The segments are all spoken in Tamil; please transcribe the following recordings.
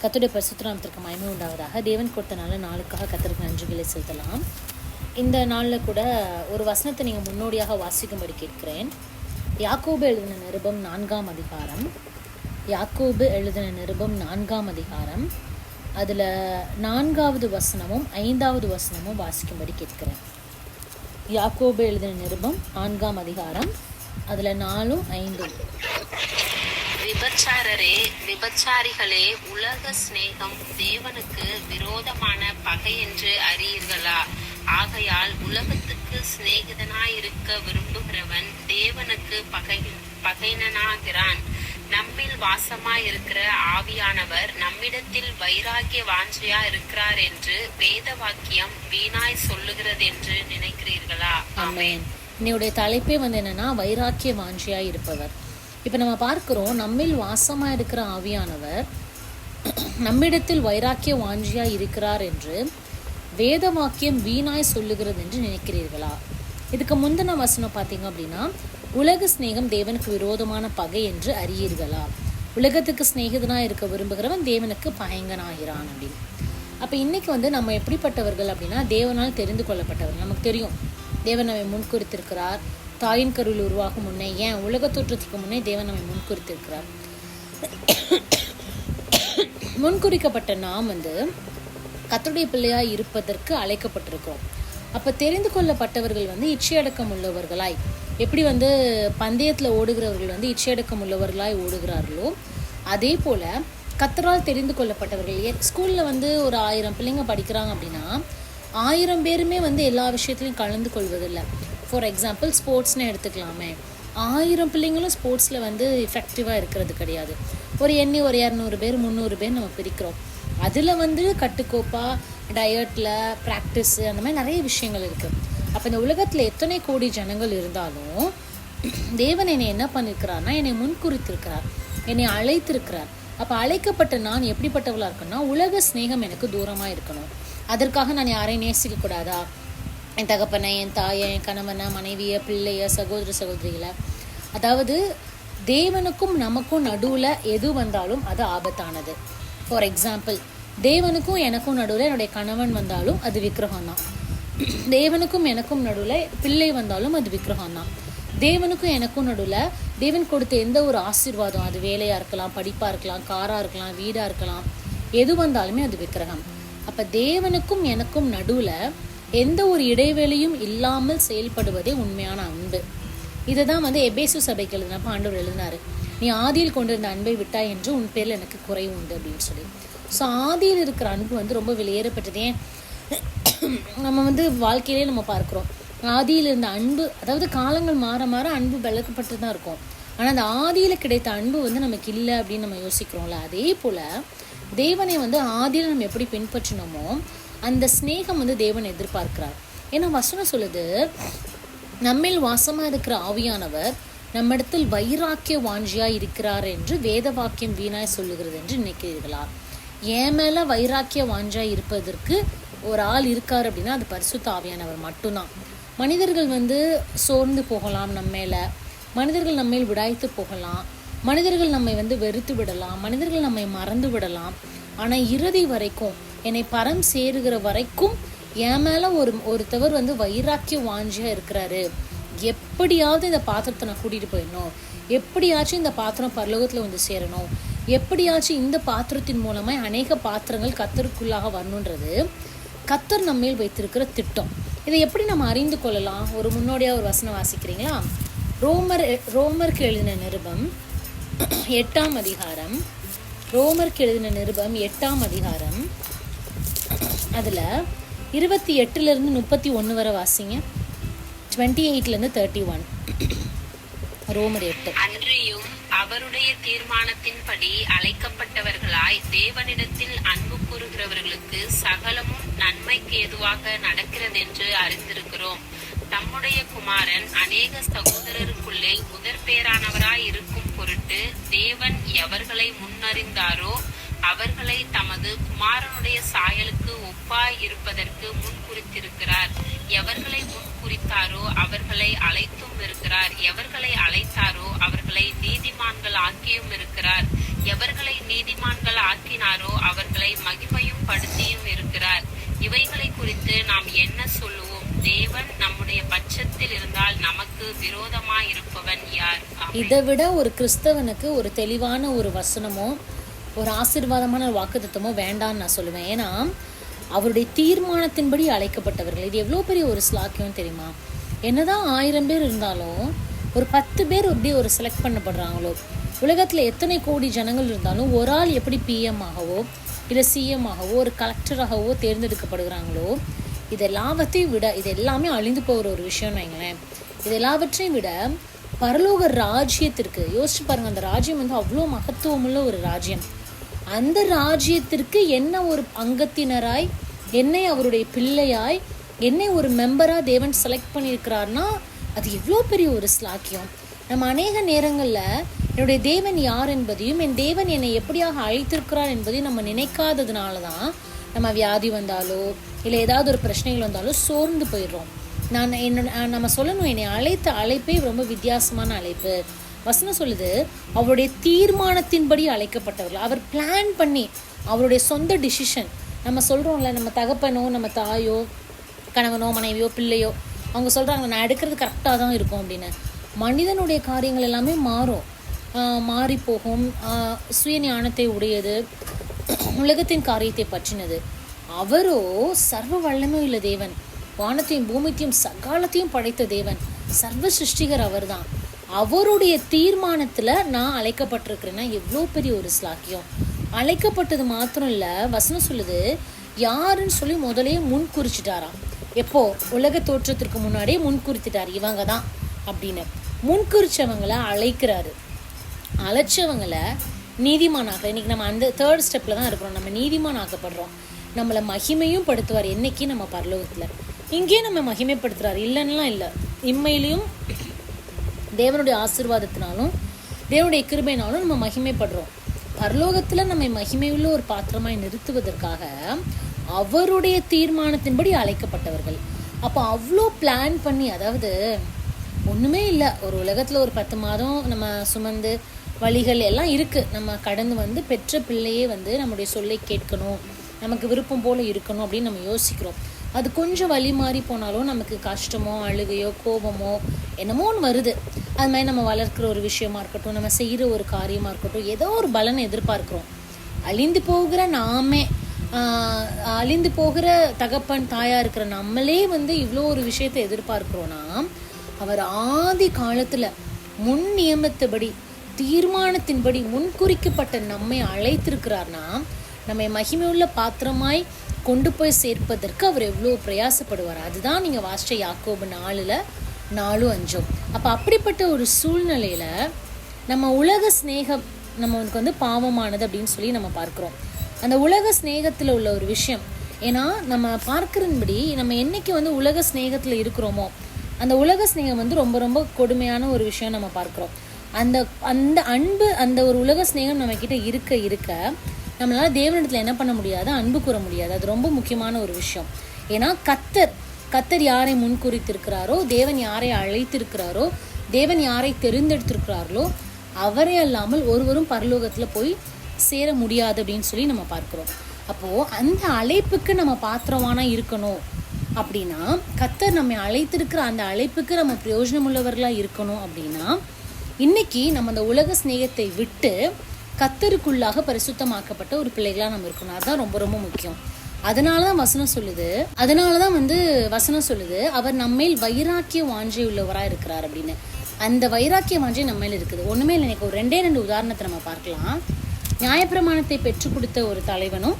கர்த்தருடைய பரிசுத்த நாமத்திற்கு மகிமை உண்டாவதாக. தேவன் கொடுத்த நாளுக்காக கர்த்தருக்கு நன்றிகளை செலுத்தலாம். இந்த நாளில் கூட ஒரு வசனத்தை நீங்கள் முன்னோடியாக வாசிக்கும்படி கேட்கிறேன். யாக்கோபு எழுதின நிருபம் 4ஆம் அதிகாரம். யாக்கோபு எழுதின நிருபம் 4ஆம் அதிகாரம். அதில் 4வது வசனமும் 5வது வசனமும் வாசிக்கும்படி கேட்கிறேன். யாக்கோபு எழுதின நிருபம் 4ஆம் அதிகாரம், அதில் 4ம் 5ம். விபச்சாரரே, விபச்சாரிகளே, உலக சிநேகம் தேவனுக்கு விரோதமான பகை என்று அறியீர்களா? ஆகையால் உலகத்துக்கு சிநேகிதனாயிருக்க விரும்புகிறவன் தேவனுக்கு பகைஞனாகிறான். நம்மில் வாசமாயிருக்கிற ஆவியானவர் நம்மிடத்தில் வைராகிய வாஞ்சையா இருக்கிறார் என்று வேத வாக்கியம் வீணாய் சொல்லுகிறது என்று நினைக்கிறீர்களா? ஆமென். என்னுடைய தலைப்பே என்னன்னா, வைராக்கிய வாஞ்சையா இருப்பவர். இப்போ நம்ம பார்க்கிறோம், நம்மில் வாசமாக இருக்கிற ஆவியானவர் நம்மிடத்தில் வைராக்கிய வாஞ்சியா இருக்கிறார் என்று வேத வாக்கியம் வீணாய் சொல்லுகிறது என்று நினைக்கிறீர்களா? இதுக்கு முந்தின வசனம் பார்த்தீங்க அப்படின்னா, உலக சிநேகம் தேவனுக்கு விரோதமான பகை என்று அறியீர்களா? உலகத்துக்கு சிநேகிதனாக இருக்க விரும்புகிறவன் தேவனுக்கு பகைங்கனாகிறான் அப்படின்னு. அப்போ இன்னைக்கு நம்ம எப்படிப்பட்டவர்கள் அப்படின்னா, தேவனால் தெரிந்து கொள்ளப்பட்டவர்கள். நமக்கு தெரியும், தேவன் நம்மை முன்குறித்திருக்கிறார். தாயின் கருவில் உருவாகும் முன்னே, ஏன் உலக தோற்றத்துக்கு முன்னே தேவன் நம்மை முன்குறித்திருக்கிறார். முன்குறிக்கப்பட்ட நாம் கர்த்தருடைய பிள்ளையாய் இருப்பதற்கு அழைக்கப்பட்டிருக்கிறோம். அப்போ தெரிந்து கொள்ளப்பட்டவர்கள் இச்சையடக்கம் உள்ளவர்களாய், எப்படி பந்தயத்தில் ஓடுகிறவர்கள் இச்சையடக்கம் உள்ளவர்களாய் ஓடுகிறார்களோ, அதே போல் கர்த்தரால் தெரிந்து கொள்ளப்பட்டவர்கள். ஸ்கூலில் ஒரு 1000 பிள்ளைங்க படிக்கிறாங்க அப்படின்னா 1000 பேருமே எல்லா விஷயத்துலையும் கலந்து கொள்வதில்லை. ஃபார் எக்ஸாம்பிள் ஸ்போர்ட்ஸ்னு எடுத்துக்கலாமே, 1000 பிள்ளைங்களும் ஸ்போர்ட்ஸில் எஃபெக்டிவாக இருக்கிறது கிடையாது. ஒரு 200 பேர் 300 பேர் நம்ம பிரிக்கிறோம். அதில் கட்டுக்கோப்பாக டயட்டில் ப்ராக்டிஸு அந்த மாதிரி நிறைய விஷயங்கள் இருக்குது. அப்போ இந்த உலகத்தில் எத்தனை கோடி ஜனங்கள் இருந்தாலும் தேவன் என்னை என்ன பண்ணியிருக்கிறார்னா, என்னை முன்குறித்திருக்கிறார், என்னை அழைத்திருக்கிறார். அப்போ அழைக்கப்பட்ட நான் எப்படிப்பட்டவளாக இருக்கணும்னா, உலக சிநேகம் எனக்கு தூரமாக இருக்கணும். அதற்காக நான் யாரையும் நேசிக்கக்கூடாதா? என் தகப்பனை, என் தாயை, என் கணவனை, மனைவியை, பிள்ளைய, சகோதர சகோதரிகளை, அதாவது தேவனுக்கும் நமக்கும் நடுவில் எது வந்தாலும் அது ஆபத்தானது. ஃபார் எக்ஸாம்பிள், தேவனுக்கும் எனக்கும் நடுவில் என்னுடைய கணவன் வந்தாலும் அது விக்கிரகம் தான். தேவனுக்கும் எனக்கும் நடுவில் பிள்ளை வந்தாலும் அது விக்கிரகம் தான். தேவனுக்கும் எனக்கும் நடுவில் தேவன் கொடுத்த எந்த ஒரு ஆசீர்வாதம், அது வேலையாக இருக்கலாம், படிப்பாக இருக்கலாம், காராக இருக்கலாம், வீடாக இருக்கலாம், எது வந்தாலுமே அது விக்கிரகம். அப்போ தேவனுக்கும் எனக்கும் நடுவில் எந்த ஒரு இடைவேளையும் இல்லாமல் செயல்படுவதே உண்மையான அன்பு. இதை தான் எபேசு சபைக்கு எழுதினப்ப ஆண்டவர் எழுதினாரு, நீ ஆதியில் கொண்டிருந்த அன்பை விட்டாய் என்று உன் பேரில் எனக்கு குறை உண்டு அப்படின்னு சொல்லி. ஸோ ஆதியில் இருக்கிற அன்பு ரொம்ப வெளியேறப்பட்டது. ஏன் நம்ம வாழ்க்கையிலே நம்ம பார்க்குறோம், ஆதியில் இருந்த அன்பு, அதாவது காலங்கள் மாற மாற அன்பு விளக்கப்பட்டு தான் இருக்கும். ஆனால் அந்த ஆதியில் கிடைத்த அன்பு நமக்கு இல்லை அப்படின்னு நம்ம யோசிக்கிறோம்ல. அதே போல் தேவனை ஆதியில் நம்ம எப்படி பின்பற்றினோமோ அந்த ஸ்நேகம் தேவன் எதிர்பார்க்கிறார். ஏன்னா வசனம் சொல்லுது, நம்மில் வாசமாக இருக்கிற ஆவியானவர் நம்மிடத்தில் வைராக்கிய வாஞ்சியா இருக்கிறார் என்று வேத வாக்கியம் வீணாய் சொல்லுகிறது என்று நினைக்கிறீர்களா? என் மேல வைராக்கிய வாஞ்சா இருப்பதற்கு ஒரு ஆள் இருக்கார் அப்படின்னா அது பரிசுத்த ஆவியானவர் மட்டும்தான். மனிதர்கள் சோர்ந்து போகலாம், நம்ம மேல மனிதர்கள் நம்மை விடாய்த்து போகலாம், மனிதர்கள் நம்மை வெறுத்து விடலாம், மனிதர்கள் நம்மை மறந்து விடலாம். ஆனால் இறுதி வரைக்கும், என்னை பரம் சேருகிற வரைக்கும் என் மேலே ஒருத்தவர் வைராக்கிய வாஞ்சியாக இருக்கிறாரு. எப்படியாவது இந்த பாத்திரத்தை நான் கூட்டிகிட்டு போயிடணும், எப்படியாச்சும் இந்த பாத்திரம் பரலோகத்தில் சேரணும், எப்படியாச்சும் இந்த பாத்திரத்தின் மூலமாக அநேக பாத்திரங்கள் கர்த்தருக்குள்ளாக வரணுன்றது கர்த்தர் நம்மேல் வைத்திருக்கிற திட்டம். இதை எப்படி நம்ம அறிந்து கொள்ளலாம்? ஒரு முன்னோடியாக ஒரு வசனம் வாசிக்கிறீங்களா? ரோமருக்கு எழுதின நிருபம் 8ஆம் அதிகாரம். ரோமருக்கு எழுதின நிருபம் 8ஆம் அதிகாரம், அதில் 28 31 வரை வாசிங்க. 28 31. ரோமர் 8. அன்றியும் அவருடைய தீர்மானத்தின்படி அழைக்கப்பட்டவர்களாய் தேவனிடத்தில் அன்பு கூறுகிறவர்களுக்கு சகலமும் நன்மைக்கு ஏதுவாக நடக்கிறதென்று அறிந்திருக்கிறோம். தம்முடைய குமாரன் அநேக சகோதரருக்குள்ளே முதற் பேரானவராய் இருக்கும் பொருட்டு தேவன் எவர்களை முன்னறிந்தாரோ அவர்களை தமது குமாரனுடைய சாயலுக்கு ஒப்பாய் இருப்பதற்கு முன் குறித்திருக்கிறார். எவர்களை முன் குறித்தாரோ அவர்களை அழைத்தும் இருக்கிறார். எவர்களை அழைத்தாரோ அவர்களை நீதிமான்கள் ஆக்கியும் இருக்கிறார். எவர்களை நீதிமான்கள் ஆக்கினாரோ இதை விட ஒரு கிறிஸ்தவனுக்கு ஒரு தெளிவான ஒரு வசனமோ ஒரு ஆசீர்வாதமான வாக்குத்தத்தமோ வேண்டான்னு நான் சொல்லுவேன். ஏன்னா அவருடைய தீர்மானத்தின்படி அழைக்கப்பட்டவர்கள். இது எவ்வளோ பெரிய ஒரு ஸ்லாக்கியம் தெரியுமா? என்னதான் 1000 பேர் இருந்தாலும் ஒரு 10 பேர் எப்படி ஒரு செலக்ட் பண்ணப்படுறாங்களோ, உலகத்தில் எத்தனை கோடி ஜனங்கள் இருந்தாலும் ஒரு ஆள் எப்படி பிஎம் ஆகவோ இல்லை சிஎம் ஆகவோ ஒரு கலெக்டராகவோ தேர்ந்தெடுக்கப்படுகிறாங்களோ, இது எல்லாவற்றையும் விட, இது எல்லாமே அழிந்து போகிற ஒரு விஷயம்னு வைங்களேன், இது எல்லாவற்றையும் விட பரலோக ராஜ்யத்திற்கு யோசிச்சு பாருங்க. அந்த ராஜ்யம் வந்து அவ்வளோ மகத்துவமுள்ள ஒரு ராஜ்யம். அந்த ராஜ்யத்திற்கு என்ன ஒரு அங்கத்தினராய், என்னை அவருடைய பிள்ளையாய், என்னை ஒரு மெம்பராக தேவன் செலக்ட் பண்ணியிருக்கிறார்னா அது எவ்வளோ பெரிய ஒரு ஸ்லாக்கியம். நம்ம அநேக நேரங்களில் என்னுடைய தேவன் யார் என்பதையும் என் தேவன் என்னை எப்படியாக அழைத்திருக்கிறார் என்பதையும் நம்ம நினைக்காததுனால தான் நம்ம வியாதி வந்தாலோ இல்லை ஏதாவது ஒரு பிரச்சனைகள் வந்தாலோ சோர்ந்து போயிடுறோம். நம்ம சொல்லணும், என்னை அழைத்த அழைப்பே ரொம்ப வித்தியாசமான அழைப்பு. வசனம் சொல்லுது, அவருடைய தீர்மானத்தின்படி அழைக்கப்பட்டவர்கள். அவர் பிளான் பண்ணி அவருடைய சொந்த டிசிஷன். நம்ம சொல்கிறோம்ல, நம்ம தகப்பனோ நம்ம தாயோ கணவனோ மனைவியோ பிள்ளையோ அவங்க சொல்கிறாங்க நான் எடுக்கிறது கரெக்டாக தான் இருக்கும் அப்படின்னு. மனிதனுடைய காரியங்கள் எல்லாமே மாறி போகும். சுயஞானத்தை உடையது, உலகத்தின் காரியத்தை பற்றினது. அவரோ சர்வ வல்லமை உள்ள தேவன், வானத்தையும் பூமியையும் சகாலத்தையும் படைத்த தேவன், சர்வ சிருஷ்டிகர் அவர் தான். அவருடைய தீர்மானத்தில் நான் அழைக்கப்பட்டிருக்கிறேன்னா எவ்வளோ பெரிய ஒரு ஸ்லாக்கியம். அழைக்கப்பட்டது மாத்திரம் இல்லை, வசனம் சொல்லுது யாருன்னு சொல்லி முதலே முன் குறிச்சிட்டாராம். எப்போ? உலக தோற்றத்திற்கு முன்னாடியே முன் குறித்துட்டார், இவங்க தான் அப்படின்னு. முன் குறிச்சவங்களை அழைக்கிறாரு, அழைச்சவங்களை நீதிமானாக்க. இன்னைக்கு நம்ம அந்த 3rd ஸ்டெப்ல தான் இருக்கிறோம். நம்ம நீதிமான் ஆக்கப்படுறோம். நம்மளை மகிமையும் படுத்துவார் என்னைக்கு? நம்ம பரலோகத்தில். இங்கே நம்ம மகிமைப்படுத்துறாரு, இல்லைன்னுலாம் இல்லை. இம்மையிலையும் தேவனுடைய ஆசீர்வாதத்தினாலும் தேவனுடைய கிருபையினாலும் நம்ம மகிமைப்படுறோம். பரலோகத்தில் நம்மை மகிமையுள்ள ஒரு பாத்திரமாய் நிறுத்துவதற்காக அவருடைய தீர்மானத்தின்படி அழைக்கப்பட்டவர்கள். அப்போ அவ்வளோ பிளான் பண்ணி, அதாவது ஒன்றுமே இல்லை, ஒரு உலகத்தில் ஒரு 10 மாதம் நம்ம சுமந்து வழிகள் எல்லாம் இருக்குது, நம்ம கடந்து வந்து பெற்ற பிள்ளையே வந்து நம்முடைய சொல்லை கேட்கணும், நமக்கு விருப்பம் போல் இருக்கணும் அப்படின்னு நம்ம யோசிக்கிறோம். அது கொஞ்சம் வழி மாறி போனாலும் நமக்கு கஷ்டமோ அழுகையோ கோபமோ என்னமோ ஒன்று வருது. அது மாதிரி நம்ம வளர்க்குற ஒரு விஷயமா இருக்கட்டும், நம்ம செய்கிற ஒரு காரியமாக இருக்கட்டும், ஏதோ ஒரு பலனை எதிர்பார்க்குறோம். அழிந்து போகிற நாமே, அழிந்து போகிற தகப்பன் தாயாக இருக்கிற நம்மளே வந்து இவ்வளோ ஒரு விஷயத்தை எதிர்பார்க்குறோன்னா, அவர் ஆதி காலத்தில் முன் நியமத்தபடி தீர்மானத்தின்படி முன்குறிக்கப்பட்ட நம்மை அழைத்திருக்கிறார்னா, நம்மை மகிமையுள்ள பாத்திரமாய் கொண்டு போய் சேர்ப்பதற்கு அவர் எவ்வளோ பிரயாசப்படுவார். அதுதான் நீங்கள் வாசிச்ச யாக்கோபு 4:4-5. அப்போ அப்படிப்பட்ட ஒரு சூழ்நிலையில் நம்ம உலக ஸ்நேகம் நமக்கு வந்து பாவமானது அப்படின்னு சொல்லி நம்ம பார்க்குறோம். அந்த உலக ஸ்நேகத்தில் உள்ள ஒரு விஷயம், ஏன்னா நம்ம பார்க்குறபடி நம்ம என்னைக்கு வந்து உலக ஸ்நேகத்தில் இருக்கிறோமோ அந்த உலக ஸ்நேகம் வந்து ரொம்ப ரொம்ப கொடுமையான ஒரு விஷயம் நம்ம பார்க்குறோம். அந்த அந்த அன்பு, அந்த ஒரு உலக ஸ்நேகம் நம்மக்கிட்ட இருக்க நம்மளால் தேவனிடத்தில் என்ன பண்ண முடியாது? அன்பு கூற முடியாது. அது ரொம்ப முக்கியமான ஒரு விஷயம். ஏன்னா கத்தர் யாரை முன்குறித்திருக்கிறாரோ, தேவன் யாரை அழைத்திருக்கிறாரோ, தேவன் யாரை தெரிந்தெடுத்திருக்கிறார்களோ அவரே அல்லாமல் ஒருவரும் பரலோகத்தில் போய் சேர முடியாது அப்படின்னு சொல்லி நம்ம பார்க்குறோம். அப்போது அந்த அழைப்புக்கு நம்ம பாத்திரமான இருக்கணும் அப்படின்னா, கத்தர் நம்மை அழைத்திருக்கிற அந்த அழைப்புக்கு நம்ம பிரயோஜனம் உள்ளவர்களாக இருக்கணும் அப்படின்னா, இன்னைக்கு நம்ம அந்த உலக ஸ்நேகத்தை விட்டு கத்தருக்குள்ளாக பரிசுத்தமாக்கப்பட்ட ஒரு பிள்ளைகளாக நம்ம இருக்கணும். அதுதான் ரொம்ப ரொம்ப முக்கியம். அதனால தான் வசனம் சொல்லுது அவர் நம்மேல் வைராக்கிய வாஞ்சை உள்ளவராக இருக்கிறார் அப்படின்னு. அந்த வைராக்கிய வாஞ்சை நம்ம மேல் இருக்குது. ஒன்றுமே இல்லை, எனக்கு ஒரு 2 உதாரணத்தை நம்ம பார்க்கலாம். நியாயப்பிரமாணத்தை பெற்றுக் கொடுத்த ஒரு தலைவனும்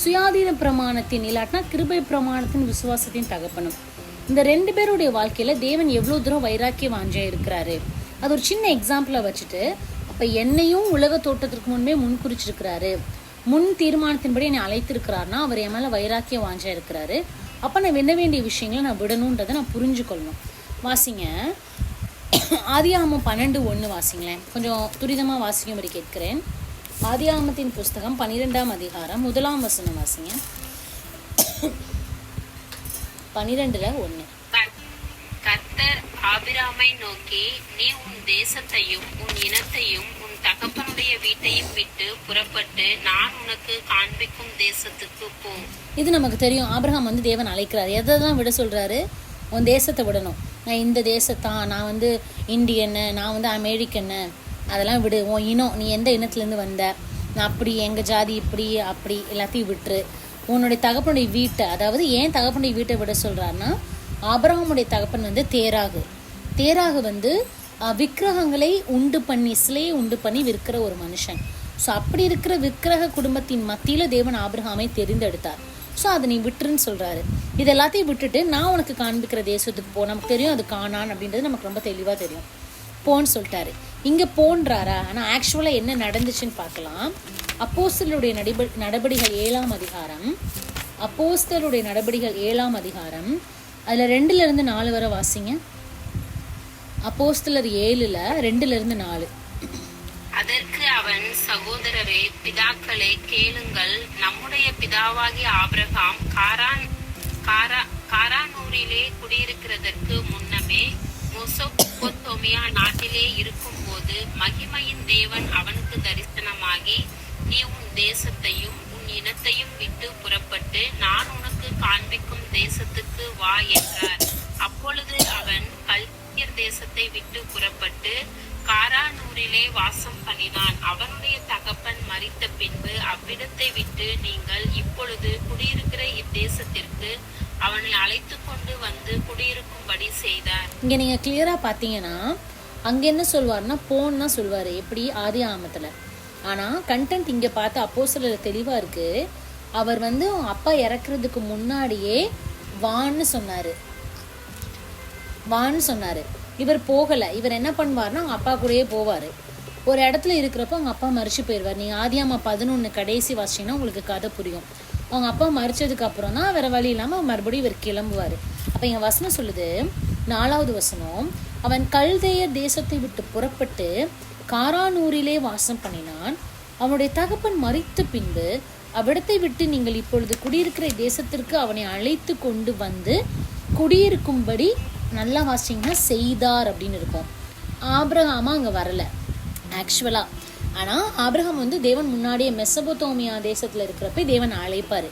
சுயாதீன பிரமாணத்தின் இல்லாட்டினா கிருபை பிரமாணத்தின் விசுவாசத்தின் தகப்பனும், இந்த 2 பேருடைய வாழ்க்கையில் தேவன் எவ்வளோ தூரம் வைராக்கிய வாஞ்சையாக இருக்கிறாரு அது ஒரு சின்ன எக்ஸாம்பிளாக வச்சுட்டு, அப்போ என்னையும் உலக தோட்டத்திற்கு முன்பே முன்குறிச்சிருக்கிறாரு, முன் தீர்மானத்தின்படி என்னை அழைத்திருக்கிறாருன்னா அவர் என் மேலே வைராக்கிய வாஞ்சா இருக்கிறாரு. அப்போ நான் விட வேண்டிய விஷயங்களை நான் விடணுன்றதை நான் புரிஞ்சுக்கொள்ளணும். வாசிங்க, ஆதியாகமம் 12:1 வாசிங்களேன். கொஞ்சம் துரிதமாக வாசிக்கும்படி கேட்கிறேன். ஆதியாகமத்தின் புஸ்தகம் 12ஆம் அதிகாரம் 1ஆம் வசனம் வாசிங்க. 12:1. கர்த்தர் ஆபிராமை நோக்கி, நீ உன் தேசத்தையும் உன் இனத்தையும் உன் தகப்பனுடைய வீட்டையும் விட்டு புறப்பட்டு நான் உனக்கு காண்பிக்கும் தேசத்துக்கு போ. இது நமக்கு தெரியும். ஆபிரகாம் வந்து தேவன் அழைக்கிறார். எதை தான் விட சொல்றாரு? உன் தேசத்தை விடணும். நான் இந்த தேசத்தான், நான் வந்து இந்தியன்னு, நான் வந்து அமெரிக்கன்னு, அதெல்லாம் விடு. உன் இனம், நீ எந்த இனத்துலேருந்து வந்த, நான் அப்படி, எங்கள் ஜாதி இப்படி அப்படி எல்லாத்தையும் விட்டுரு. உன்னுடைய தகப்பனுடைய வீட்டை, அதாவது ஏன் தகப்பனுடைய வீட்டை விட சொல்கிறாருன்னா, ஆபிரகாமுடைய தகப்பன் வந்து தேராகு வந்து விக்கிரகங்களை உண்டு பண்ணி, சிலையை உண்டு பண்ணி விற்கிற ஒரு மனுஷன். ஸோ அப்படி இருக்கிற விக்கிரக குடும்பத்தின் மத்தியில் தேவன் ஆபிரகாமை தெரிந்தெடுத்தார். ஸோ அதை நீ விட்டுருன்னு சொல்கிறாரு. இது எல்லாத்தையும் விட்டுட்டு நான் உனக்கு காண்பிக்கிற தேசத்துக்கு போ. நமக்கு தெரியும் அது கானான் அப்படின்றது நமக்கு ரொம்ப தெளிவாக தெரியும். போன்னு சொல்லிட்டாரு. இங்கே போன்றாரா? ஆனால் ஆக்சுவலாக என்ன நடந்துச்சுன்னு பார்க்கலாம். அப்போஸ்தலருடைய நடபடிகள் 7ஆம் அதிகாரம், அப்போஸ்தலருடைய நடபடிகள் 7ஆம் அதிகாரம், அதில் 2-4 வரை வாசிங்க. அப்போஸ்தலர் 7ல் 2-4. அதற்கு அவன், சகோதரரே, பிதாக்களே, கேளுங்கள். நம்முடைய பிதாவாகிய ஆபிரகாம் காரானூரிலே குடியிருக்கிறதற்கு முன்னமே மெசொப்பொத்தேமியா நாட்டிலே இருக்கும் போது மகிமையின் தேவன் அவனுக்கு தரிசனமாகி, நீ உன் தேசத்தையும் உன் இனத்தையும் விட்டு புறப்பட்டு நான் உனக்கு காண்பிக்கும் தேசத்துக்கு வா என்றார். அப்பொழுது அவன் கல்தியர் தேசத்தை விட்டு புறப்பட்டு காரானூரிலே வாசம் பண்ணினான். அவனுடைய தகப்பன் மரித்த பின்பு அவ்விடத்தை விட்டு நீங்கள் இப்பொழுது குடியிருக்கிற இத்தேசத்திற்கு அவனை அழைத்து கொண்டு வந்து குடியிருக்கும்படி செய்தார். இங்க நீங்க கிளியரா பாத்தீங்கன்னா அங்க என்ன சொல்வாருன்னா போன்னு தான் சொல்வாரு, எப்படி ஆதி ஆமத்துல. ஆனா கண்டென்ட் இங்க பார்த்து அப்போஸ்தலர் தெளிவா இருக்கு. அவர் வந்து அப்பா இறக்குறதுக்கு முன்னாடியே வான்னு சொன்னாரு. இவர் போகலை. இவர் என்ன பண்ணுவார்னா அவங்க அப்பா கூடயே போவார். ஒரு இடத்துல இருக்கிறப்போ அவங்க அப்பா மறிச்சு போயிடுவார். நீங்கள் ஆதியாமா 11 கடைசி வாசிங்கன்னா உங்களுக்கு கதை புரியும். அவங்க அப்பா மறிச்சதுக்கு அப்புறம் தான் வேறு வழி இல்லாமல் மறுபடியும் இவர் கிளம்புவார். அப்போ எங்கள் வசனம் சொல்லுது, 4வது வசனம், அவன் கல்தேயர் தேசத்தை விட்டு புறப்பட்டு காரானூரிலே வாசம் பண்ணினான். அவனுடைய தகப்பன் மரித்த பின்பு அவ்விடத்தை விட்டு நீங்கள் இப்பொழுது குடியிருக்கிற தேசத்திற்கு அவனை அழைத்து கொண்டு வந்து குடியிருக்கும்படி, நல்லா வாசிங்கன்னா செய்தார் அப்படின்னு இருக்கும். ஆபிரகாமா அங்கே வரலை ஆக்சுவலாக. ஆனால் ஆபிரகாம் வந்து தேவன் முன்னாடியே மெசொப்பொத்தேமியா தேசத்தில் இருக்கிறப்ப தேவன் அழைப்பார்.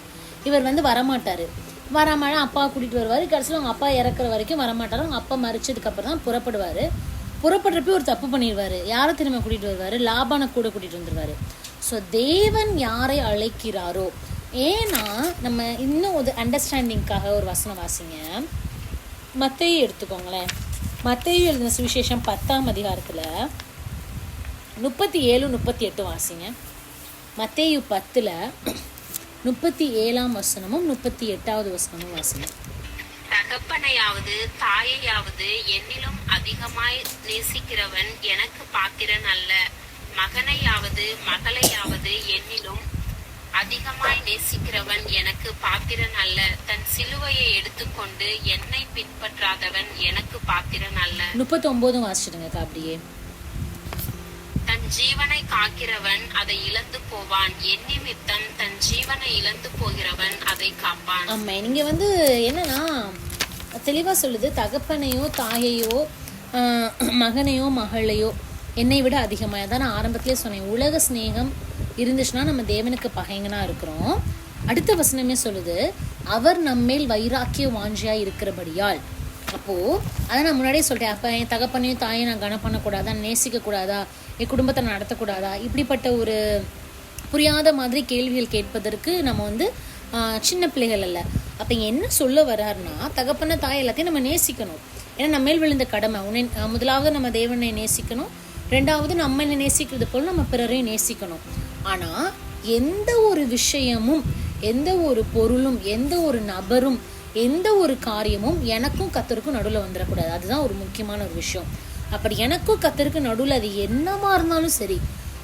இவர் வந்து வரமாட்டார். வராம அப்பா கூட்டிகிட்டு வருவார். கடைசியில் அவங்க அப்பா இறக்குற வரைக்கும் வரமாட்டார். அவங்க அப்பா மறிச்சதுக்கப்புறம் தான் புறப்படுவார். புறப்படுறப்ப ஒரு தப்பு பண்ணிடுவார். யாரை திரும்ப கூட்டிகிட்டு வருவார்? லாபானை கூட கூட்டிகிட்டு வந்துடுவார். ஸோ தேவன் யாரை அழைக்கிறாரோ, ஏன்னா நம்ம இன்னும் ஒரு அண்டர்ஸ்டாண்டிங்காக ஒரு வசனம் வாசிங்க. மத்தேயு எடுத்துக்கோங்களேன். மத்தேயு எழுதின சுவிசேஷம் 10ஆம் அதிகாரத்தில் 37-38 வாசிங்க. மத்தேயு 10ல் 37ஆம் வசனமும் 38வது வசனமும் வாசிங்க. தகப்பனையாவது தாயையாவது என்னிலும் அதிகமாய் நேசிக்கிறவன் எனக்கு பாத்திரன் அல்ல. மகனையாவது மகளையாவது என்னிலும் அதிகமாய் நேசிக்கிறவன் எனக்கு பாத்திரன் அல்ல. தன் சிலுவையை எடுத்துக்கொண்டு என்னை பின்பற்றாதவன் எனக்கு பாத்திரன் அல்ல. 39 வாசிடுங்க அப்படியே. தன் ஜீவனை காக்கிறவன் அதை இழந்து போவான். என் நிமித்தம் தன் ஜீவனை இழந்து போகிறவன் அதை காப்பான். ஆமா, நீங்க வந்து என்னன்னா தெளிவா சொல்லுது, தகப்பனையோ தாயையோ மகனையோ மகளையோ என்னை விட அதிகமாக. தான் நான் ஆரம்பத்திலே சொன்னேன், உலக ஸ்நேகம் இருந்துச்சுன்னா நம்ம தேவனுக்கு பகைங்கனா இருக்கிறோம். அடுத்த வசனமே சொல்லுது, அவர் நம்மேல் வைராக்கிய வாஞ்சியா இருக்கிறபடியால். அப்போது அதை நான் முன்னாடியே சொல்லிட்டேன். அப்போ என் தகப்பனையும் தாயை நான் கனம் பண்ணக்கூடாதா, நேசிக்கக்கூடாதா, என் குடும்பத்தை நடத்தக்கூடாதா, இப்படிப்பட்ட ஒரு புரியாத மாதிரி கேள்விகள் கேட்பதற்கு நம்ம வந்து சின்ன பிள்ளைகள் அல்ல. அப்போ இங்கே என்ன சொல்ல வர்றாருன்னா, தகப்பன தாய் எல்லாத்தையும் நம்ம நேசிக்கணும். ஏன்னா நம்ம மேல் விழுந்த கடமை. முதலாவது நம்ம தேவனை நேசிக்கணும், 2வது நம்ம நேசிக்கிறது போல் நம்ம பிறரையும் நேசிக்கணும். ஆனால் எந்த ஒரு விஷயமும், எந்த ஒரு பொருளும், எந்த ஒரு நபரும், எந்த ஒரு காரியமும் எனக்கும் கர்த்தருக்கும் நடுவில் வந்துடக்கூடாது. அதுதான் ஒரு முக்கியமான ஒரு விஷயம். அப்படி எனக்கும் கர்த்தருக்கு நடுவில் அது என்னமா இருந்தாலும் சரி,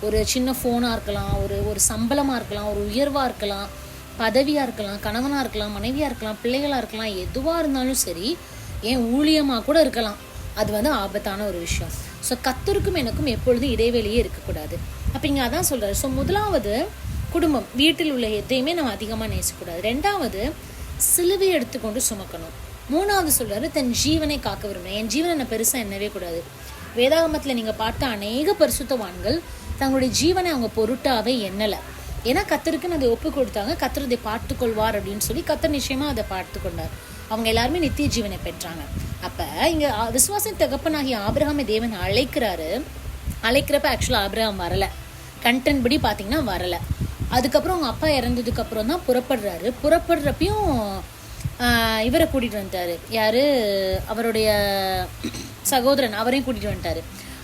ஒரு சின்ன ஃபோனாக இருக்கலாம், ஒரு சம்பளமாக இருக்கலாம், ஒரு உயர்வாக இருக்கலாம், பதவியாக இருக்கலாம், கணவனாக இருக்கலாம், மனைவியாக இருக்கலாம், பிள்ளைகளாக இருக்கலாம், எதுவாக இருந்தாலும் சரி, ஏன் ஊழியமாக கூட இருக்கலாம், அது வந்து ஆபத்தான ஒரு விஷயம். ஸோ கர்த்தருக்கும் எனக்கும் எப்பொழுதும் இடைவெளியே இருக்கக்கூடாது. அப்போ இங்கே அதான் சொல்கிறாரு. ஸோ முதலாவது குடும்பம், வீட்டில் உள்ள எதையுமே நம்ம அதிகமாக நேசிக்கக்கூடாது. 2வது சிலுவையை எடுத்துக்கொண்டு சுமக்கணும். 3வது சொல்கிறாரு, தன் ஜீவனை காக்க விரும்பணும். என் ஜீவனை நான் பெருசாக எண்ணவே கூடாது. வேதாகமத்தில் நீங்கள் பார்த்த அநேக பரிசுத்தவான்கள் தங்களுடைய ஜீவனை அவங்க பொருட்டாவே எண்ணலை. ஏன்னா கர்த்தருக்குன்னு அதை ஒப்பு கொடுத்தாங்க. கர்த்தர் அதை பார்த்து கொள்வார் அப்படின்னு சொல்லி கர்த்தர் நிச்சயமாக அதை பார்த்து கொண்டார். அவங்க எல்லாருமே நித்திய ஜீவனை பெற்றாங்க. அப்ப இங்க விசுவாசின் தகப்பனாகிய ஆபிரகாமை தேவன் அழைக்கிறப்ப ஆக்சுவலா ஆபிரகாம் வரல, கண்டென்ட் படி பாத்தீங்கன்னா வரல. அதுக்கப்புறம் அவங்க அப்பா இறந்ததுக்கு அப்புறம் தான் புறப்படுறப்பையும் இவரை கூட்டிட்டு வந்துட்டாரு, யாரு அவருடைய சகோதரன், அவரையும் கூட்டிட்டு வந்துட்டாரு.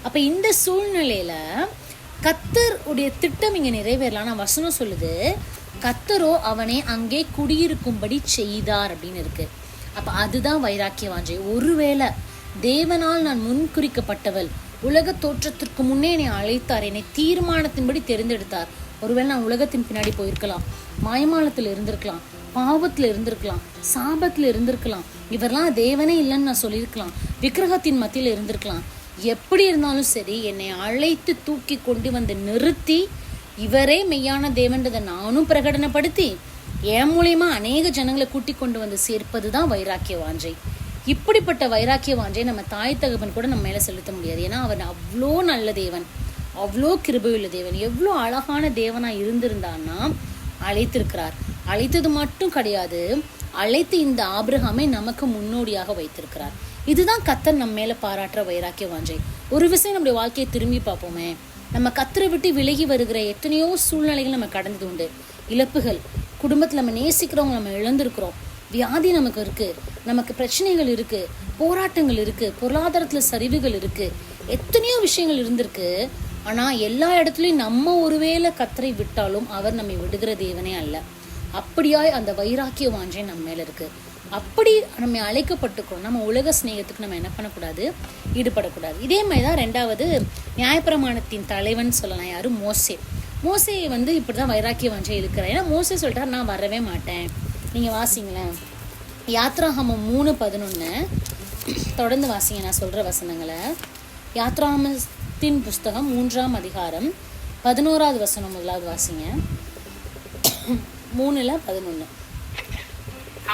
அப்ப இந்த சூழ்நிலையில கர்த்தர் உடைய திட்டம் இங்க நிறைவேறலாம். வசனம் சொல்லுது, கர்த்தரோ அவனை அங்கே குடியிருக்கும்படி செய்தார் அப்படின்னு இருக்கு. அப்ப அதுதான் வைராக்கிய வாஞ்சை. ஒருவேளை தேவனால் நான் முன்குறிக்கப்பட்டவள், உலக தோற்றத்திற்கு முன்னே என்னை அழைத்தார், என்னை தீர்மானத்தின்படி தெரிந்தெடுத்தார். ஒருவேளை நான் உலகத்தின் பின்னாடி போயிருக்கலாம், மாயமாலத்துல இருந்திருக்கலாம், பாவத்துல இருந்திருக்கலாம், சாபத்துல இருந்திருக்கலாம், இவரெல்லாம் தேவனே இல்லைன்னு நான் சொல்லியிருக்கலாம், விக்கிரகத்தின் மத்தியில இருந்திருக்கலாம். எப்படி இருந்தாலும் சரி, என்னை அழைத்து தூக்கி கொண்டு வந்து நிறுத்தி இவரே மெய்யான தேவன்றதை நானும் பிரகடனப்படுத்தி என் மூலியமா அநேக ஜனங்களை கூட்டி கொண்டு வந்து சேர்ப்பதுதான் வைராக்கிய வாஞ்சை. இப்படிப்பட்ட வைராக்கிய வாஞ்சை நம்ம தாய் தகப்பன் கூட நம்ம மேல செலுத்த முடியாது. ஏன்னா அவன் அவ்வளோ நல்ல தேவன், அவ்வளோ கிருபையுள்ள தேவன், எவ்வளோ அழகான தேவனா இருந்திருந்தான்னா அழைத்திருக்கிறார். அழைத்தது மட்டும் கிடையாது, அழைத்து இந்த ஆபிரகாமை நமக்கு முன்னோடியாக வைத்திருக்கிறார். இதுதான் கர்த்தர் நம்ம மேல பாராட்டுற வைராக்கிய வாஞ்சை. ஒரு விஷயம் நம்முடைய வாழ்க்கையை திரும்பி பார்ப்போமே, நம்ம கர்த்தரை விட்டு விலகி வருகிற எத்தனையோ சூழ்நிலைகள் நம்ம கடந்தது உண்டு. இழப்புகள், குடும்பத்துல நம்ம நேசிக்கிறவங்க நம்ம இழந்திருக்கிறோம், வியாதி நமக்கு இருக்கு, நமக்கு பிரச்சனைகள் இருக்கு, போராட்டங்கள் இருக்கு, பொருளாதாரத்துல சரிவுகள் இருக்கு, எத்தனையோ விஷயங்கள் இருந்திருக்கு. ஆனா எல்லா இடத்துலயும் நம்ம ஒருவேளை கர்த்தரை விட்டாலும் அவர் நம்மை விடுகிற தேவனே அல்ல. அப்படியாய் அந்த வைராக்கிய வாஞ்சை நம்ம மேல இருக்கு. அப்படி நம்ம அழைக்கப்பட்டுக்கிறோம். நம்ம உலக சிநேகத்துக்கு நம்ம என்ன பண்ணக்கூடாது, ஈடுபடக்கூடாது. இதே மாதிரிதான் ரெண்டாவது நியாயப்பிரமாணத்தின் தலைவன் சொல்லலாம், யாரு, மோசே. மோசே இப்படிதான் வைராக்கிய வாஞ்சை இருக்கிறார். ஏன்னா மோசே சொல்லிட்டார், நான் வரவே மாட்டேன். நீங்க வாசிங்களேன், யாத்ராகமம் 3:11 தொடர்ந்து வாசிங்க, நான் சொல்ற வசனங்களை. யாத்ராகமத்தின் புஸ்தகம் 3ஆம் அதிகாரம் 11வது வசனம் முதலாவது வாசிங்க. 3:11.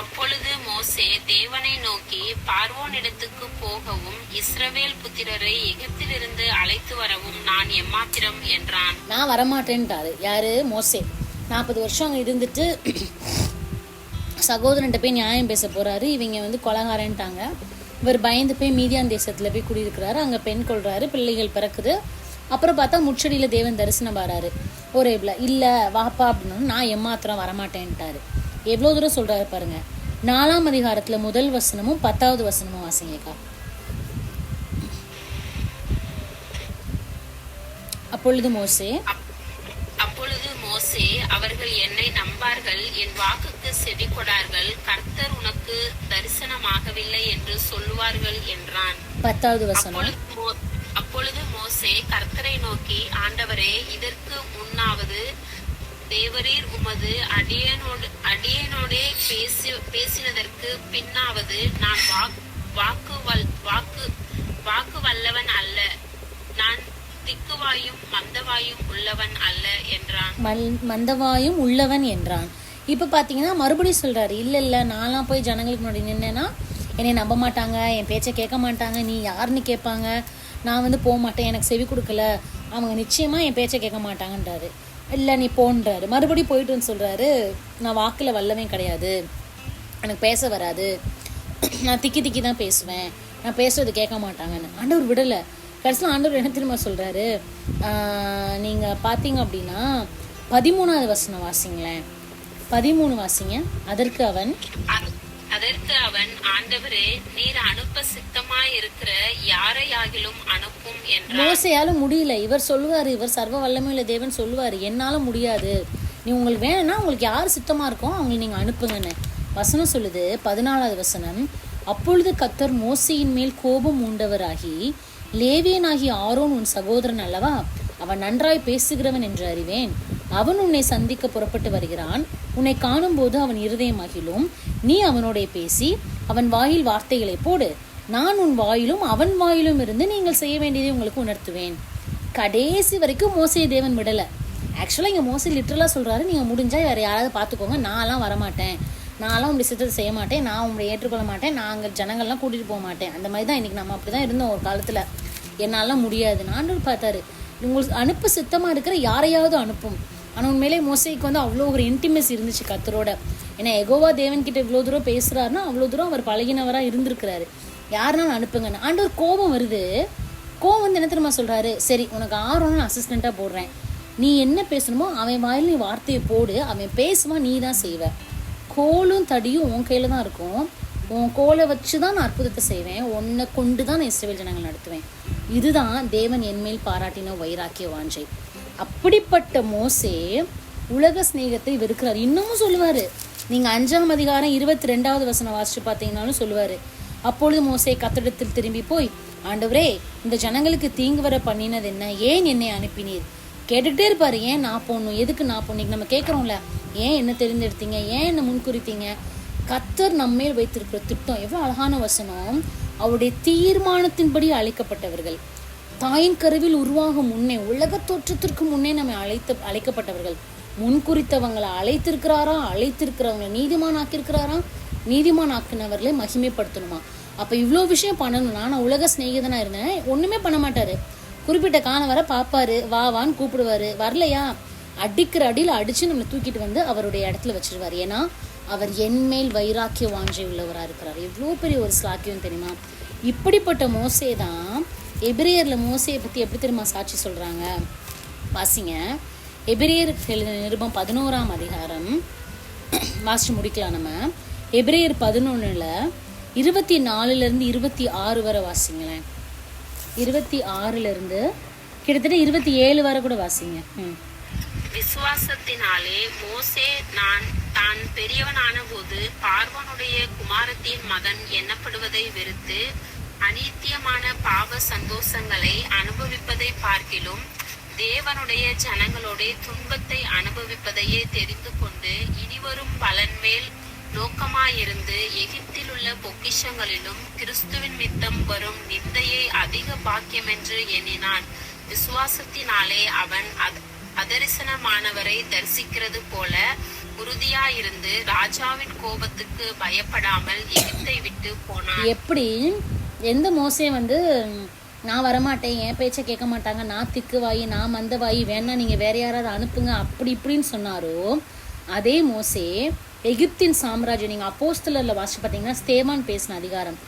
அப்பொழுது மோசே தேவனை நோக்கி, பார்வோனிடத்துக்கு போகவும் இஸ்ரவேல் புத்திரரை எகிப்திலிருந்து அழைத்து வரவும் நான் எம்மாத்திரம் என்றான். நான் வரமாட்டேன்ட்டாரு. யாரு? மோசே. 40 வருஷம் அங்க இருந்துட்டு சகோதரன்ட்ட போய் நியாயம் பேச போறாரு. இவங்க கொலகாரன்ட்டாங்க. இவர் பயந்து போய் மீதியான் தேசத்துல போய் குடியிருக்கிறாரு. அங்க பெண் கொள்றாரு, பிள்ளைகள் பிறக்குது. அப்புறம் பார்த்தா முச்சடியில தேவன் தரிசனம் வராரு ஒரேப்ல. இல்ல வாப்பா அப்படின்னு, நான் எம்மாத்திரம் வரமாட்டேன்ட்டாரு. எவ்வளவு தூரம் சொல்றாரு பாருங்க. 4ஆம் அதிகாரத்துல முதல் வசனமும் 10வது வசனமும் வாசிங்கக்கா. அப்பொழுது மோசே அவர்கள் என்னை நம்பார்கள், என் வாக்குக்கு செவி கொடார்கள், கர்த்தர் உனக்கு தரிசனமாகவில்லை என்று சொல்லுவார்கள் என்றான். 10வது வசனம். அப்பொழுது மோசே கர்த்தரை நோக்கி, ஆண்டவரே, இதற்கு முன்னாவது தேவரீர் உமது அடியேனோடே பேசினதற்கு பின்னாவது நான் வாக்கு வல்லவன் அல்ல, நான் திக்குவாயும் மந்தவாயும் உள்ளவன் அல்ல என்றான். மந்தவாயும் உள்ளவன் என்றான். இப்ப பாத்தீங்கன்னா மறுபடியும் சொல்றாரு, இல்ல நான்லாம் போய் ஜனங்களுக்கு முன்னாடி நின்னேன்னா என்னை நம்ப மாட்டாங்க, என் பேச்சை கேட்க மாட்டாங்க, நீ யாருன்னு கேட்பாங்க, நான் போக மாட்டேன், எனக்கு செவி கொடுக்கல, அவங்க நிச்சயமா என் பேச்சை கேட்க மாட்டாங்கன்றாரு. இல்லை நீ போன்றாரு. மறுபடியும் போயிட்டுன்னு சொல்றாரு, நான் வாக்குல வல்லவன் கிடையாது, எனக்கு பேச வராது, நான் திக்கி தான் பேசுவேன், நான் பேசுறது கேட்க மாட்டாங்கன்னு. ஆண்டவர் விடல. கடைசியில் ஆண்டவர் என்ன திரும்ப சொல்றாரு, நீங்க பாத்தீங்க அப்படின்னா 13வது வசனம் வாசிங்களேன். 13 வாசிங்க. அதற்கு அவன், ஆண்டவரே, நீர் அனுப்ப சித்தமாய் இருக்கிற யாரையாகிலும் அனுப்பும் என்றார். மோசையால முடியல. இவர் சொல்லுவாரு, இவர் சர்வ வல்லமையுள்ள தேவன் சொல்லுவாரு, என்னால முடியாது, நீ உங்களுக்கு வேணும்னா உங்களுக்கு யார் சித்தமா இருக்கோ அவங்களை நீங்க அனுப்புங்கன்னு வசனம் சொல்லுது. 14வது வசனம். அப்பொழுது கர்த்தர் மோசையின் மேல் கோபம் உண்டவராகி, லேவியனாகி ஆரோன் உன் சகோதரன் அல்லவா, அவன் நன்றாய் பேசுகிறவன் என்று அறிவேன், அவன் உன்னை சந்திக்க புறப்பட்டு வருகிறான், உன்னை காணும் போது அவன் இருதயமாகிலும், நீ அவனோட பேசி அவன் வாயில் வார்த்தைகளை போடு, நான் உன் வாயிலும் அவன் வாயிலும் இருந்து நீங்கள் செய்ய வேண்டியதை உங்களுக்கு உணர்த்துவேன். கடைசி வரைக்கும் மோசே தேவன் விடல. ஆக்சுவலா இங்க மோசே லிட்டரலா சொல்றாரு, நீங்க முடிஞ்சா வேற யாராவது பாத்துக்கோங்க, நான்லாம் வரமாட்டேன், நான்லாம் உங்களுடைய சித்தத்தை செய்ய மாட்டேன், நான் உங்களை ஏற்றுக்கொள்ள மாட்டேன், நாங்க ஜனங்கள்லாம் கூட்டிட்டு போக மாட்டேன். அந்த மாதிரி தான் இன்னைக்கு நம்ம அப்படிதான் இருந்தோம் ஒரு காலத்துல. என்னால முடியாது. ஆண்டவர் பார்த்தாரு, உங்களுக்கு அனுப்ப சித்தமா இருக்கிற யாரையாவது அனுப்பும், ஆனால் உண்மையிலே மோசேக்கு வந்து அவ்வளோ ஒரு இன்டிமெசி இருந்துச்சு கர்த்தரோட. ஏன்னா யெகோவா தேவன் கிட்ட இவ்வளோ தூரம் பேசுறாருன்னா அவ்வளோ தூரம் அவர் பழகினவராக இருந்திருக்கிறாரு. யாருனாலும் அனுப்புங்கன்னு. ஆண்டவர் கோபம் வருது. கோபம் வந்து என்ன தெரியுமா சொல்றாரு, சரி உனக்கு ஆரோன்னு அசிஸ்டண்ட்டாக போடுறேன், நீ என்ன பேசணுமோ அவன் வாயில் நீ வார்த்தையை போடு, அவன் பேசுவான், நீ தான் செய்வ. கோலும் தடியும் உன் கையில் தான் இருக்கும், உன் கோலை வச்சு தான் நான் அற்புதத்தை செய்வேன், உன்னை கொண்டு தான் நான் இஸ்ரவேல் ஜனங்கள் நடத்துவேன். இதுதான் தேவன் என்மேல் பாராட்டின வைராக்கிய வாஞ்சை. அப்படிப்பட்ட மோசே உலக சிநேகத்தை வெறுக்கிறார். இன்னமும் சொல்லுவாரு, நீங்க 5ஆம் அதிகாரம் 22வது வசனம் வாசிச்சு பார்த்தீங்கன்னாலும் சொல்லுவாரு, அப்பொழுது மோசே கர்த்தரிடத்தில் திரும்பி போய், ஆண்டவரே இந்த ஜனங்களுக்கு தீங்கு வர பண்ணினது என்ன, ஏன் என்னை அனுப்பினீர்? கேட்டுக்கிட்டே இருப்பாரு, ஏன் நான் போகணும், எதுக்கு நான் போகணும்? நம்ம கேட்குறோம்ல, ஏன் என்ன தெரிந்தெடுத்தீங்க, ஏன் என்ன முன்குறித்தீங்க? கர்த்தர் நம்மேல் வைத்திருக்கிற திட்டம் எவ்வளவு அழகான வசனம். அவருடைய தீர்மானத்தின்படி அழைக்கப்பட்டவர்கள், தாயின் கருவில் உருவாகும் முன்னே, உலக தோற்றத்திற்கு முன்னே நம்ம அழைக்கப்பட்டவர்கள். முன்குறித்தவங்களை அழைத்திருக்கிறாரா, அழைத்திருக்கிறவங்களை நீதிமான் ஆக்கியிருக்கிறாரா, நீதிமான் ஆக்கினவர்களை மகிமைப்படுத்தணுமா? அப்ப இவ்வளோ விஷயம் பண்ணணும்னா, நான் உலக சிநேகிதனா இருந்தேன், ஒண்ணுமே பண்ண மாட்டாரு. குறிப்பிட்ட காலம் வர பாப்பாரு, வான்னு கூப்பிடுவாரு, வரலையா அடிக்கிற அடியில் அடிச்சு நம்மளை தூக்கிட்டு வந்து அவருடைய இடத்துல வச்சிருவாரு. ஏன்னா அவர் என்மேல் வைராக்கிய வாஞ்சை உள்ளவராக இருக்கிறார். எவ்வளோ பெரிய ஒரு ஸ்லாக்கியம் தெரியுமா? இப்படிப்பட்ட மோசே தான் எபிரேயர்ல மோசையை பத்தி எப்படி தெரியுமா சாட்சி சொல்றாங்க? வாசிங்க, எபிரேயர் நிருபம் 11ஆம் அதிகாரம் வாசிச்சு முடிக்கலாம் நம்ம. எபிரேயர் 11ல் 24 26 வரை வாசிங்களேன். 26 கிட்டத்தட்ட 27 வரை கூட வாசிங்க. விசுவாசத்தினாலே மோசே தான் பெரியவனான போது பார்வோனுடைய குமாரத்தின் மகன் எண்ணப்படுவதை வெறுத்து அநித்தியமான பாவ சந்தோஷங்களை அனுபவிப்பதை பார்க்கிலும் தேவனுடைய ஜனங்களோட துன்பத்தை அனுபவிப்பதையே தெரிந்து கொண்டு இனிவரும் பலன் மேல் நோக்கமாயிருந்து எகிப்தில் உள்ள பொக்கிஷங்களிலும் கிறிஸ்துவின் மித்தம் வரும் நிந்தையை அதிக பாக்கியம் என்று எண்ணினான். விசுவாசத்தினாலே அவன் அதரிசனமானவரை தரிசிக்கிறது போல உறுதியாயிருந்து ராஜாவின் கோபத்துக்கு பயப்படாமல் எகிப்தை விட்டு போனான். எப்படி எந்த மோசே வந்து நான் வரமாட்டேன், என் பேச்சை கேட்க மாட்டாங்க, நான் திக்குவாயி, நான் மந்தவாயி, வேணா நீங்க வேற யாராவது அனுப்புங்க அப்படி இப்படின்னு சொன்னாரோ, அதே மோசே எகிப்தின் சாம்ராஜ்யம், நீங்க அப்போஸ்தலர்ல வாசிச்சு பார்த்தீங்கன்னா ஸ்தேவான் பேசின அதிகாரம்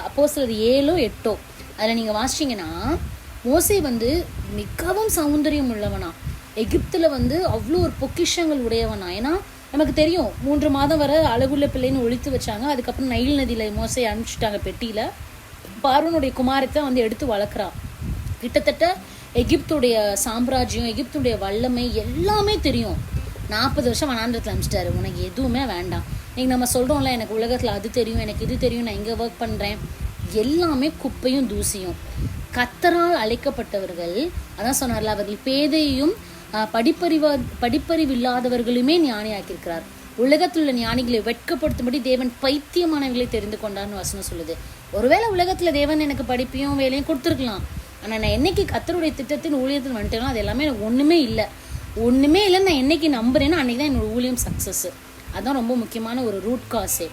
அப்போஸ்தலர் 7 8 அதில் நீங்க வாசிச்சீங்கன்னா மோசே வந்து மிகவும் சௌந்தரியம் உள்ளவனா, எகிப்துல வந்து அவ்வளோ ஒரு பொக்கிஷங்கள் உடையவனா. ஏன்னா நமக்கு தெரியும் 3 மாதம் வரை அழகுள்ள பிள்ளைன்னு ஒழித்து வச்சாங்க. அதுக்கப்புறம் நைல் நதியில மோசையை அனுப்பிச்சிட்டாங்க பெட்டியில. பார்வோனுடைய குமாரத்தை வந்து எடுத்து வளர்க்குறான். கிட்டத்தட்ட எகிப்துடைய சாம்ராஜ்யம், எகிப்துடைய வல்லமை எல்லாமே தெரியும். 40 வருஷம் வனாந்திரத்தில் அனுப்பிச்சிட்டாரு, உனக்கு எதுவுமே வேண்டாம். நீங்கள் நம்ம சொல்கிறோம்ல, எனக்கு உலகத்தில் அது தெரியும், எனக்கு இது தெரியும், நான் இங்கே ஒர்க் பண்ணுறேன், எல்லாமே குப்பையும் தூசியும். கர்த்தரால் அழைக்கப்பட்டவர்கள், அதான் சொன்னார்ல, அவர்கள் பேதையும் படிப்பறிவு இல்லாதவர்களுமே ஞானியாக்கியிருக்கிறார். உலகத்தில் உள்ள ஞானிகளை வெட்கப்படுத்தும்படி தேவன் பைத்தியமானவர்களை தெரிந்து கொண்டார்னு வசனம் சொல்லுது. ஒருவேளை உலகத்தில் தேவன் எனக்கு படிப்பையும் வேலையும் கொடுத்துருக்கலாம், ஆனால் நான் என்னைக்கு கர்த்தருடைய திட்டத்தின் ஊழியத்தில் வந்துட்டேனோ அது எல்லாமே எனக்கு ஒன்றுமே இல்லைன்னு நான் என்னைக்கு நம்புறேன்னா அன்னைக்கு தான் என்னோட ஊழியம் சக்ஸஸ். அதுதான் ரொம்ப முக்கியமான ஒரு ரூட் காஸே.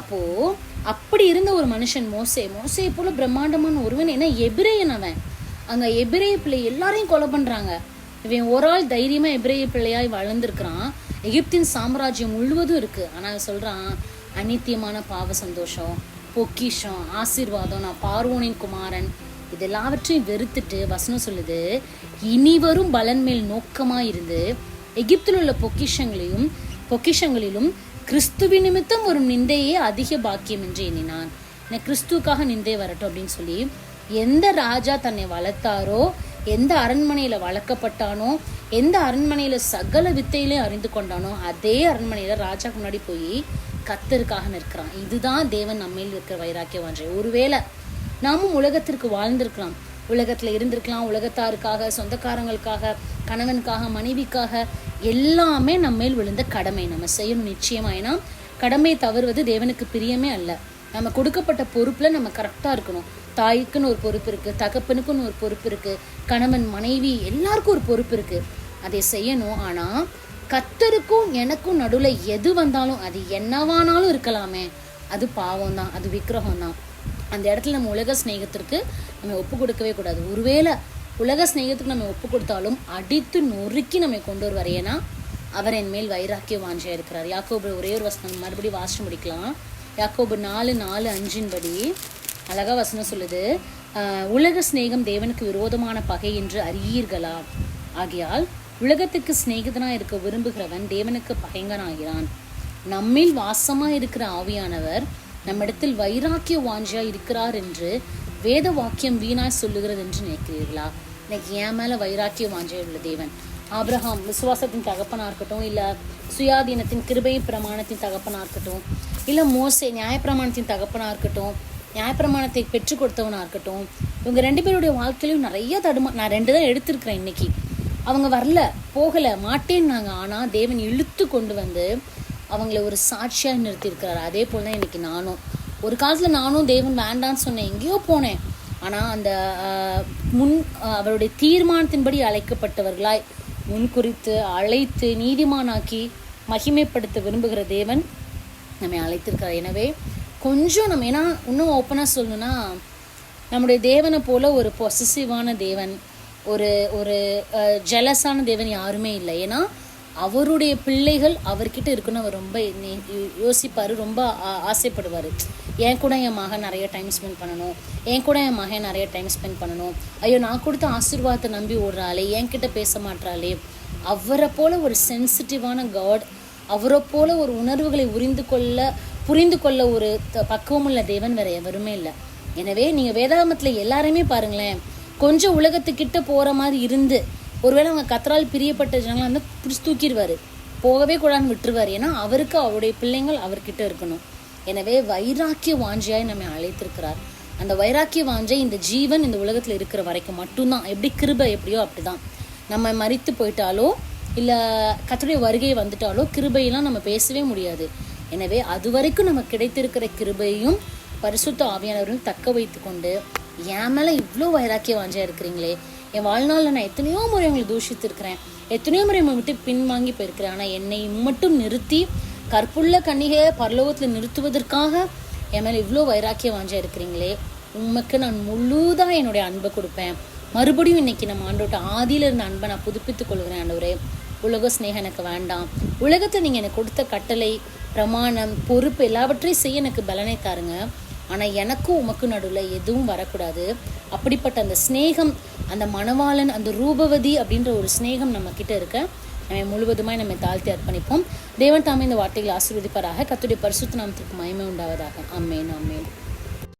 அப்போது அப்படி இருந்த ஒரு மனுஷன் மோசே போல பிரம்மாண்டமான ஒருவன். ஏன்னா எபிரேயன் அவன். அங்கே எபிரேய பிள்ளை எல்லாரையும் கொலை பண்ணுறாங்க. இவன் ஒரு ஆள் தைரியமாக எபிரேய பிள்ளையாய் வளர்ந்துருக்கிறான். எகிப்தின் சாம்ராஜ்யம் முழுவதும் இருக்குது. ஆனால் சொல்கிறான், அநித்தியமான பாவ சந்தோஷம், பொக்கிஷம், ஆசீர்வாதம், நான் பார்வோனின் குமாரன், இது எல்லாவற்றையும் வெறுத்துட்டு வசனம் சொல்லுது, இனி வரும் பலன் மேல் நோக்கமாக இருந்து எகிப்தில் உள்ள பொக்கிஷங்களிலும் கிறிஸ்துவின் நிமித்தம் ஒரு நிந்தையே அதிக பாக்கியம் என்று எண்ணினான். எனக்கு கிறிஸ்துவுக்காக நிந்தை வரட்டும் அப்படின்னு சொல்லி எந்த ராஜா தன்னை வளர்த்தாரோ, எந்த அரண்மனையில் வளர்க்கப்பட்டானோ, எந்த அரண்மனையில் சகல வித்தையிலையும் அறிந்து கொண்டானோ, அதே அரண்மனையில் ராஜாக்கு முன்னாடி போய் கர்த்தருக்காக நிற்கிறான். இதுதான் தேவன் நம்மையில் இருக்கிற வைராக்கிய வாஞ்சை. ஒருவேளை நாமும் உலகத்திற்கு வாழ்ந்திருக்கலாம், உலகத்தில் இருந்திருக்கலாம், உலகத்தாருக்காக, சொந்தக்காரங்களுக்காக, கணவனுக்காக, மனைவிக்காக, எல்லாமே நம்மேல் விழுந்த கடமை நம்ம செய்யணும் நிச்சயமா. ஏன்னா கடமையை தவறுவது தேவனுக்கு பிரியமே அல்ல. நம்ம கொடுக்கப்பட்ட பொறுப்பில் நம்ம கரெக்டாக இருக்கணும். தாய்க்குன்னு ஒரு பொறுப்பு இருக்குது, தகப்பனுக்குன்னு ஒரு பொறுப்பு இருக்குது, கணவன் மனைவி எல்லாருக்கும் ஒரு பொறுப்பு இருக்குது, அதை செய்யணும். ஆனால் கர்த்தருக்கும் எனக்கும் நடுவில் எது வந்தாலும் அது என்னவானாலும் இருக்கலாமே, அது பாவம் தான், அது விக்கிரகம் தான். அந்த இடத்துல நம்ம உலக ஸ்நேகத்திற்கு நம்ம ஒப்பு கொடுக்கவே கூடாது. ஒருவேளை உலக சிநேகத்துக்கு நம்ம ஒப்பு கொடுத்தாலும் அடித்து நொறுக்கி நம்ம கொண்டு வருவார். ஏன்னா அவர் என் மேல் வைராக்கிய வாஞ்சியா இருக்கிறார். யாக்கோபு ஒரே ஒரு வசனம் மறுபடியும் வாசிச்சு முடிக்கலாம். யாக்கோபு 4:4-5 படி அழகா வசனம் சொல்லுது, உலக சிநேகம் தேவனுக்கு விரோதமான பகை என்று அறியீர்களா? ஆகையால் உலகத்துக்கு சிநேகிதனா இருக்க விரும்புகிறவன் தேவனுக்கு பகைங்கனாகிறான். நம்மில் வாசமா இருக்கிற ஆவியானவர் நம்மிடத்தில் வைராக்கிய வாஞ்சியா இருக்கிறார் என்று வேத வாக்கியம் வீணாய் சொல்லுகிறது என்று நினைக்கிறீர்களா? இன்னைக்கு என் மேல வைராக்கிய வாஞ்சியா உள்ள தேவன் ஆபிரகாம் விசுவாசத்தின் தகப்பனா இருக்கட்டும், இல்ல சுயாதீனத்தின் கிருபை பிரமாணத்தின் தகப்பனா இருக்கட்டும், இல்ல மோசே நியாயப்பிரமாணத்தின் தகப்பனா இருக்கட்டும், நியாயப்பிரமாணத்தை பெற்றுக் கொடுத்தவனா இருக்கட்டும், இவங்க 2 பேருடைய வாழ்க்கையிலும் நிறைய நான் 2 தான் எடுத்திருக்கிறேன். இன்னைக்கு அவங்க வரல, போகல, மாட்டேன்னாங்க. ஆனா தேவன் இழுத்து கொண்டு வந்து அவங்கள ஒரு சாட்சியா நிறுத்தியிருக்கிறாரு. அதே போலதான் இன்னைக்கு நானும் ஒரு காலத்துல நானும் தேவன் வேண்டான்னு சொன்னேன், எங்கேயோ போனேன். ஆனா அந்த அவருடைய தீர்மானத்தின்படி அழைக்கப்பட்டவர்களாய் முன்குறித்து அழைத்து நீதிமானாக்கி மகிமைப்படுத்த விரும்புகிற தேவன் நம்மை அழைத்திருக்கிறார். எனவே கொஞ்சம் நம்ம, ஏன்னா இன்னும் ஓப்பனாக சொல்லணும்னா நம்முடைய தேவனை போல ஒரு பொசசிவான தேவன், ஒரு ஒரு ஜெலஸான தேவன் யாருமே இல்லை. ஏன்னா அவருடைய பிள்ளைகள் அவர்கிட்ட இருக்குன்னு அவர் ரொம்ப யோசிப்பார், ரொம்ப ஆசைப்படுவார். என் கூட என் மகன் நிறைய டைம் ஸ்பெண்ட் பண்ணணும், என் கூட என் மகன் நிறைய டைம் ஸ்பெண்ட் பண்ணணும், ஐயோ நான் கொடுத்த ஆசீர்வாதத்தை நம்பி ஓடுறாளே, என்கிட்ட பேச மாட்டாளே. அவரை போல ஒரு சென்சிட்டிவான காட், அவரை போல ஒரு உணர்வுகளை புரிந்து கொள்ள ஒரு பக்குவமுள்ள தேவன் வேற எவருமே இல்லை. எனவே நீங்க வேதாகமத்துல எல்லாருமே பாருங்களேன், கொஞ்சம் உலகத்துக்கிட்ட போற மாதிரி இருந்து ஒருவேளை அவங்க கத்தரால் பிரியப்பட்ட ஜனங்களை வந்து பிடிச்சி தூக்கிடுவாரு, போகவே கூடாதுன்னு விட்டுருவாரு. ஏன்னா அவருக்கு அவருடைய பிள்ளைங்கள் அவர்கிட்ட இருக்கணும். எனவே வைராக்கிய வாஞ்சியாய் நம்ம அழைத்திருக்கிறார். அந்த வைராக்கிய வாஞ்சை இந்த ஜீவன் இந்த உலகத்துல இருக்கிற வரைக்கும் மட்டும்தான். எப்படி கிருபை எப்படியோ அப்படிதான். நம்ம மரித்து போயிட்டாலோ இல்ல கர்த்தருடைய வருகை வந்துட்டாலோ கிருபையெல்லாம் நம்ம பேசவே முடியாது. எனவே அது வரைக்கும் நம்ம கிடைத்திருக்கிற கிருபையும் பரிசுத்த ஆவியானவரையும் தக்க வைத்து கொண்டு, என் மேல இவ்வளோ வைராக்கிய வாஞ்சியா இருக்கிறீங்களே, என் வாழ்நாளில் நான் எத்தனையோ முறை உங்களை தூஷித்து இருக்கிறேன், எத்தனையோ முறை உங்களை விட்டு பின்வாங்கி போயிருக்கிறேன், ஆனால் என்னை மட்டும் நிறுத்தி கற்புள்ள கன்னிகையை பரலோகத்தில் நிறுத்துவதற்காக என் மேலே இவ்வளோ வைராக்கிய வாஞ்சியா இருக்கிறீங்களே, உமக்கு நான் முழுதாக என்னுடைய அன்பை கொடுப்பேன். மறுபடியும் இன்னைக்கு நம்ம ஆண்டோட்ட ஆதியில இருந்த அன்பை நான் புதுப்பித்துக் கொள்கிறேன். ஆண்டவரே, உலக ஸ்நேகம் எனக்கு வேண்டாம். உலகத்தை நீங்க எனக்கு கொடுத்த கட்டளை, பிரமாணம், பொறுப்பு எல்லாவற்றையும் செய்ய எனக்கு பலனை தாருங்க. ஆனா எனக்கும் உமக்கு நடுவில் எதுவும் வரக்கூடாது. அப்படிப்பட்ட அந்த ஸ்நேகம், அந்த மணவாளன், அந்த ரூபவதி அப்படின்ற ஒரு ஸ்நேகம் நம்ம கிட்ட இருக்க நம்ம முழுவதுமாய் நம்ம தாழ்த்தி அர்ப்பணிப்போம். தேவன் தாமே இந்த வார்த்தைகளை ஆசீர்வதிப்பாராக. கர்த்தருடைய பரிசுத்த நாமத்திற்கு மகிமை உண்டாவதாக. ஆமென், ஆமென்.